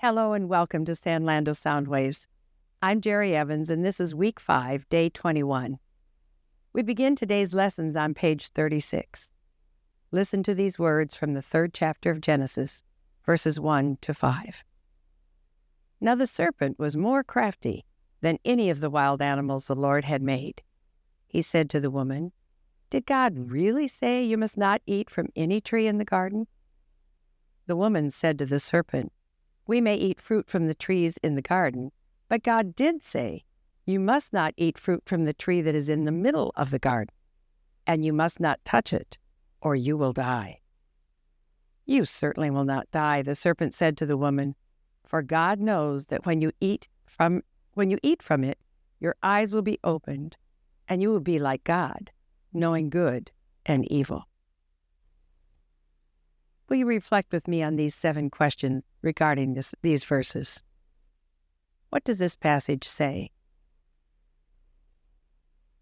Hello and welcome to Sanlando Soundwaves. I'm Jerry Evans, and this is Week 5, Day 21. We begin today's lessons on page 36. Listen to these words from the 3rd chapter of Genesis, verses 1 to 5. Now the serpent was more crafty than any of the wild animals the Lord had made. He said to the woman, "Did God really say you must not eat from any tree in the garden?" The woman said to the serpent, "We may eat fruit from the trees in the garden, but God did say, 'You must not eat fruit from the tree that is in the middle of the garden, and you must not touch it, or you will die.'" "You certainly will not die," the serpent said to the woman, "for God knows that when you eat from it, your eyes will be opened, and you will be like God, knowing good and evil." Will you reflect with me on these 7 questions regarding these verses? What does this passage say?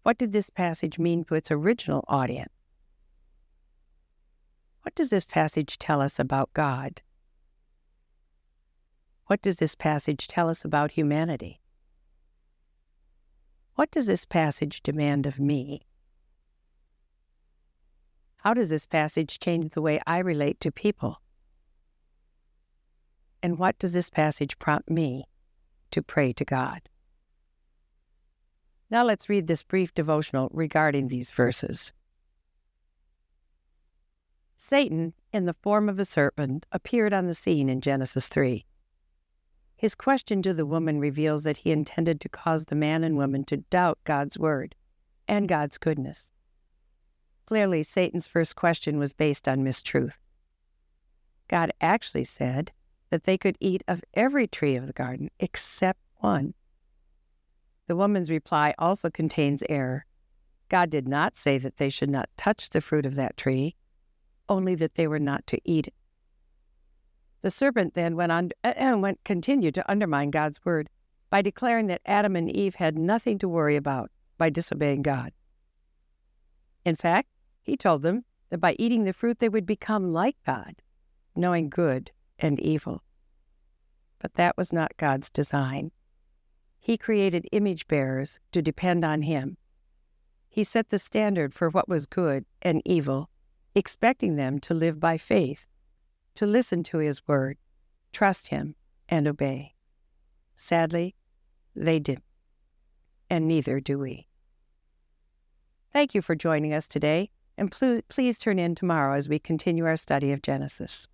What did this passage mean to its original audience? What does this passage tell us about God? What does this passage tell us about humanity? What does this passage demand of me? How does this passage change the way I relate to people? And what does this passage prompt me to pray to God? Now let's read this brief devotional regarding these verses. Satan, in the form of a serpent, appeared on the scene in Genesis 3. His question to the woman reveals that he intended to cause the man and woman to doubt God's word and God's goodness. Clearly, Satan's first question was based on mistruth. God actually said that they could eat of every tree of the garden except one. The woman's reply also contains error. God did not say that they should not touch the fruit of that tree, only that they were not to eat it. The serpent then continued to undermine God's word by declaring that Adam and Eve had nothing to worry about by disobeying God. In fact, he told them that by eating the fruit they would become like God, knowing good and evil. But that was not God's design. He created image bearers to depend on him. He set the standard for what was good and evil, expecting them to live by faith, to listen to his word, trust him, and obey. Sadly, they didn't, and neither do we. Thank you for joining us today, and please turn in tomorrow as we continue our study of Genesis.